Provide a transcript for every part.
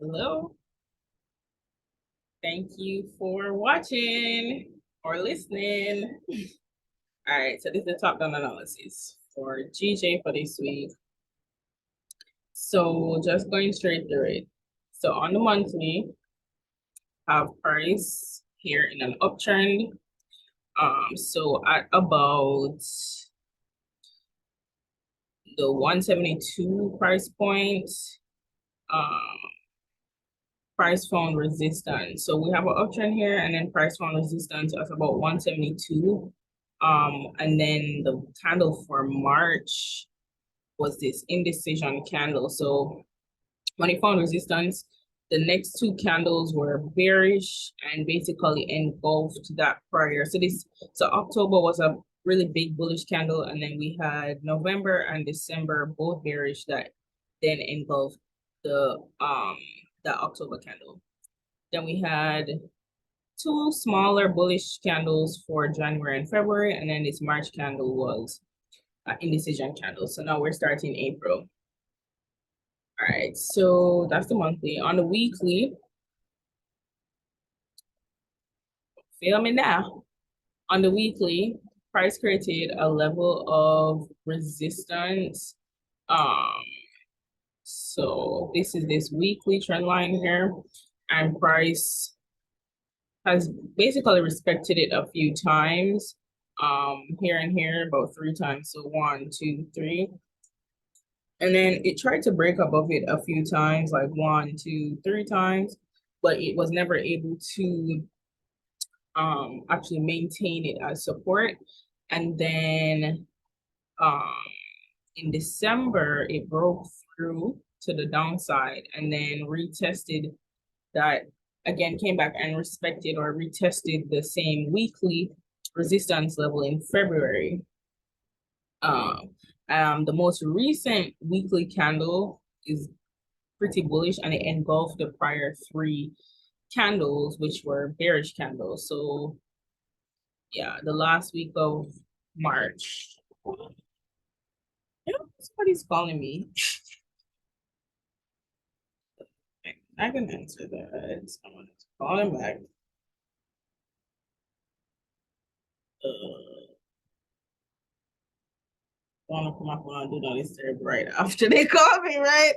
Hello. Thank you for watching or listening. All right, so this is the top-down analysis for GJ for this week. So just going straight through it. So on the monthly, have price here in an uptrend. So at about the 172 price point, um, price found resistance. So we have an uptrend here and then price found resistance at about 172. And then the candle for March was this indecision candle. So when it found resistance, the next two candles were bearish and basically engulfed that prior. So October was a really big bullish candle, and then we had November and December both bearish that then engulfed the October candle. Then we had two smaller bullish candles for January and February, and then this March candle was an indecision candle. So now we're starting April. All right, so that's the monthly. On the weekly, feel me now. On the weekly, price created a level of resistance. So this is this weekly trend line here, and price has basically respected it a few times. Here and here, about 3 times. So 1, 2, 3. And then it tried to break above it a few times, like 1, 2, 3 times, but it was never able to actually maintain it as support. And then in December, it broke through to the downside and then retested that again, came back and respected or retested the same weekly resistance level in February. The most recent weekly candle is pretty bullish and it engulfed the prior 3 candles, which were bearish candles. So yeah, the last week of March. Somebody's calling me. I can answer that. Someone's calling back. Don't want to come up and do not disturb right after they call me, right?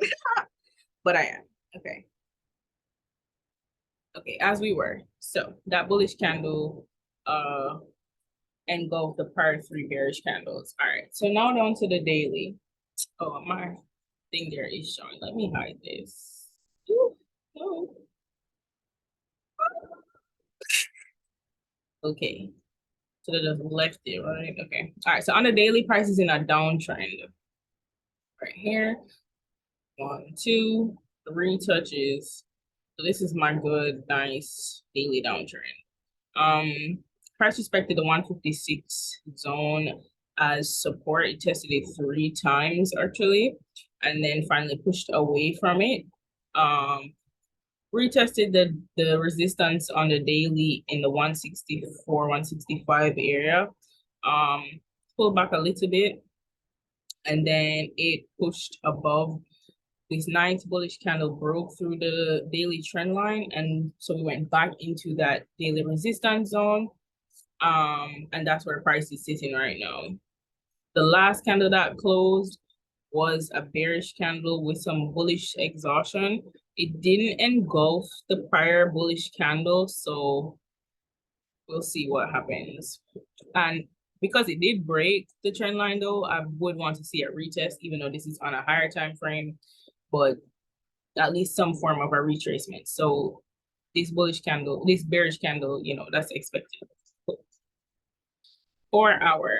But I am. Okay. Okay, as we were. So that bullish candle engulfed the prior 3 bearish candles. All right. So now down to the daily. Oh, my thing there is showing. Let me hide this. Ooh, no. Okay. So they just left it, right? Okay. All right. So on the daily, price is in a downtrend. Right here. 1, 2, 3 touches. So this is my good, nice daily downtrend. Price respected the 156 zone as support. It tested it 3 times actually, and then finally pushed away from it. Retested the resistance on the daily in the 164, 165 area. Pulled back a little bit, and then it pushed above this 9th bullish candle, broke through the daily trend line, and so we went back into that daily resistance zone. And that's where price is sitting right now. The last candle that closed was a bearish candle with some bullish exhaustion. It didn't engulf the prior bullish candle, so we'll see what happens. And because it did break the trend line though, I would want to see a retest, even though this is on a higher time frame, but at least some form of a retracement. So this bullish candle, this bearish candle, that's expected. 4 hour.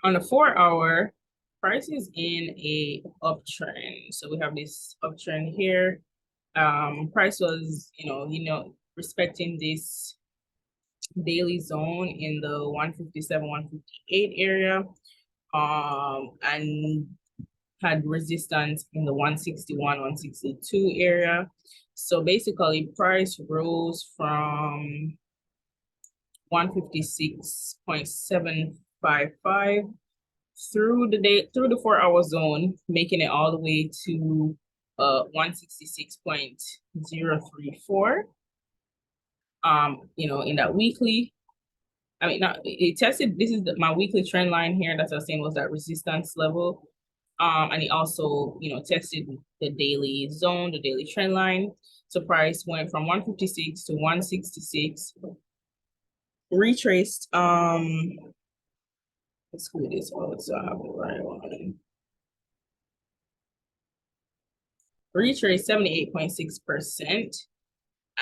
On the 4 hour, price is in a uptrend. So we have this uptrend here. Price was, respecting this daily zone in the 157, 158 area. And had resistance in the 161, 162 area. So basically price rose from 156.755 through the 4 hour zone, making it all the way to 166.034. In that weekly, I mean, not it tested. This is my weekly trend line here. That I was saying was that resistance level. And it also, tested the daily zone, the daily trend line. So price went from 156 to 166. Retraced. Let's do this. Oh, so I have the right one. Retraced 78.6%,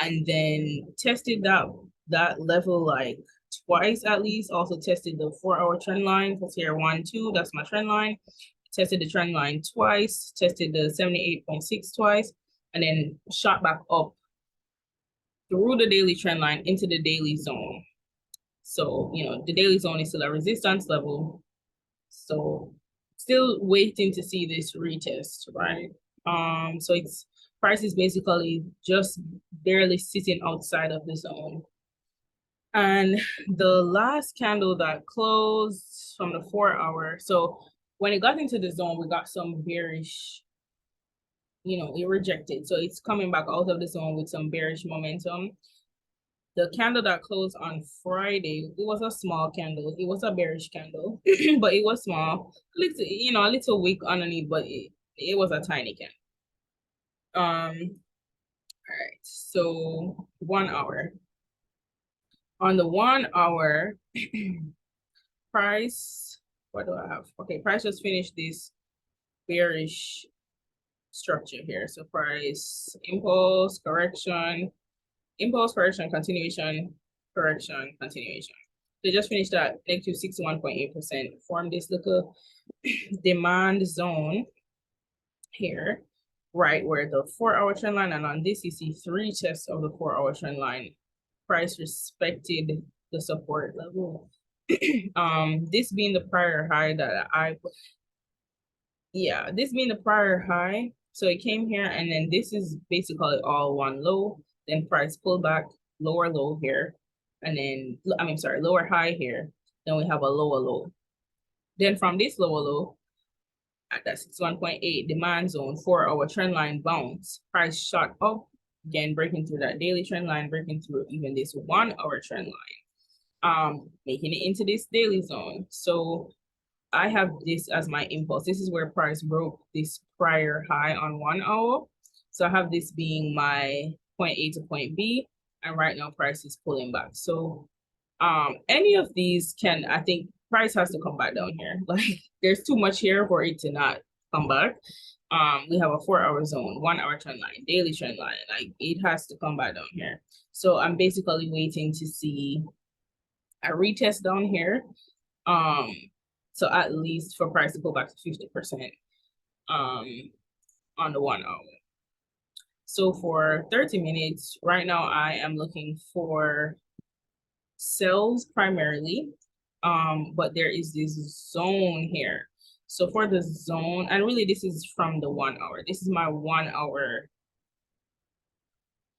and then tested that level like twice at least. Also tested the 4-hour trend line. Because here 1, 2, that's my trend line. Tested the trend line twice, tested the 78.6 twice, and then shot back up through the daily trend line into the daily zone. So, the daily zone is still a resistance level. So still waiting to see this retest, right? So it's price is basically just barely sitting outside of the zone. And the last candle that closed from the 4-hour, so when it got into the zone, we got some bearish, it rejected. So it's coming back out of the zone with some bearish momentum. The candle that closed on Friday, it was a small candle. It was a bearish candle, but it was small. A little weak underneath, but it was a tiny candle. All right, so 1 hour. On the 1 hour, price, what do I have? Okay, price just finished this bearish structure here. So price, impulse, correction, continuation, correction, continuation. They just finished at negative 61.8%, formed this little demand zone here, right where the 4-hour trend line, and on this you see 3 tests of the 4-hour trend line. Price respected the support level. This being the prior high that this being the prior high. So it came here, and then this is basically all one low. Then price pulled back, lower low here, and then lower high here. Then we have a lower low. Then from this lower low, at that 61.8 demand zone, 4-hour trend line bounce, price shot up again, breaking through that daily trend line, breaking through even this 1-hour trend line, making it into this daily zone. So I have this as my impulse. This is where price broke this prior high on 1 hour. So I have this being my point A to point B, and right now price is pulling back. So any of these I think price has to come back down here. Like there's too much here for it to not come back. We have a 4-hour zone, 1-hour trend line, daily trend line. Like it has to come back down here. So I'm basically waiting to see a retest down here. So at least for price to go back to 50% on the 1 hour. So for 30 minutes, right now I am looking for sells primarily, but there is this zone here. So for the zone, and really this is from the 1 hour. This is my 1 hour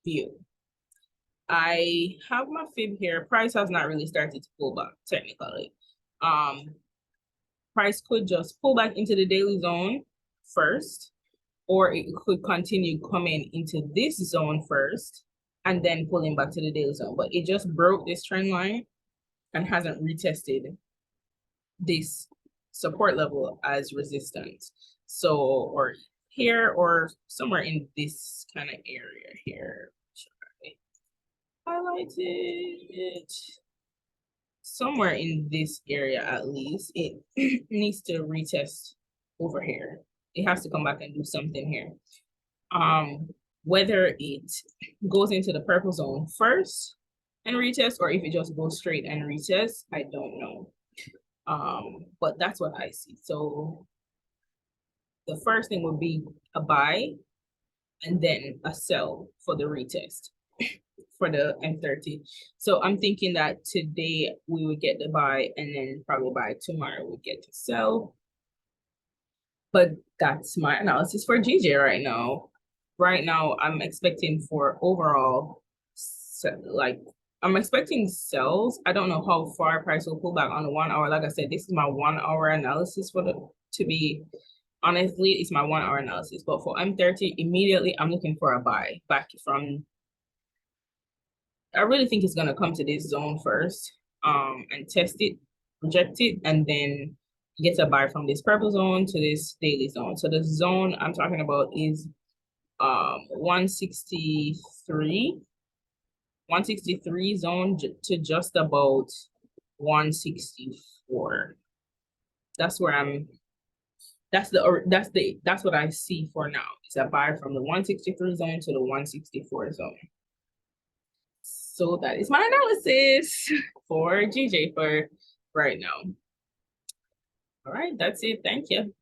view. I have my fib here. Price has not really started to pull back technically. Price could just pull back into the daily zone first, or it could continue coming into this zone first and then pulling back to the daily zone. But it just broke this trend line and hasn't retested this support level as resistance. So, or here or somewhere in this kind of area here. Highlighted it. Somewhere in this area at least, it needs to retest over here. It has to come back and do something here. Whether it goes into the purple zone first and retest, or if it just goes straight and retest, I don't know. But that's what I see. So the first thing would be a buy and then a sell for the retest for the M30. So I'm thinking that today we would get the buy, and then probably by tomorrow we get to sell. But that's my analysis for GJ right now. Right now, I'm expecting for overall, like, I'm expecting sells. I don't know how far price will pull back on the 1 hour. Like I said, this is my 1 hour analysis for to be honestly, it's my 1 hour analysis. But for M30, immediately I'm looking for a buy back from. I really think it's gonna come to this zone first, and test it, reject it, and then get a buy from this purple zone to this daily zone. So the zone I'm talking about is 163 zone to just about 164. That's where I'm. That's what I see for now. It's a buy from the 163 zone to the 164 zone. So that is my analysis for GJ for right now. All right, that's it. Thank you.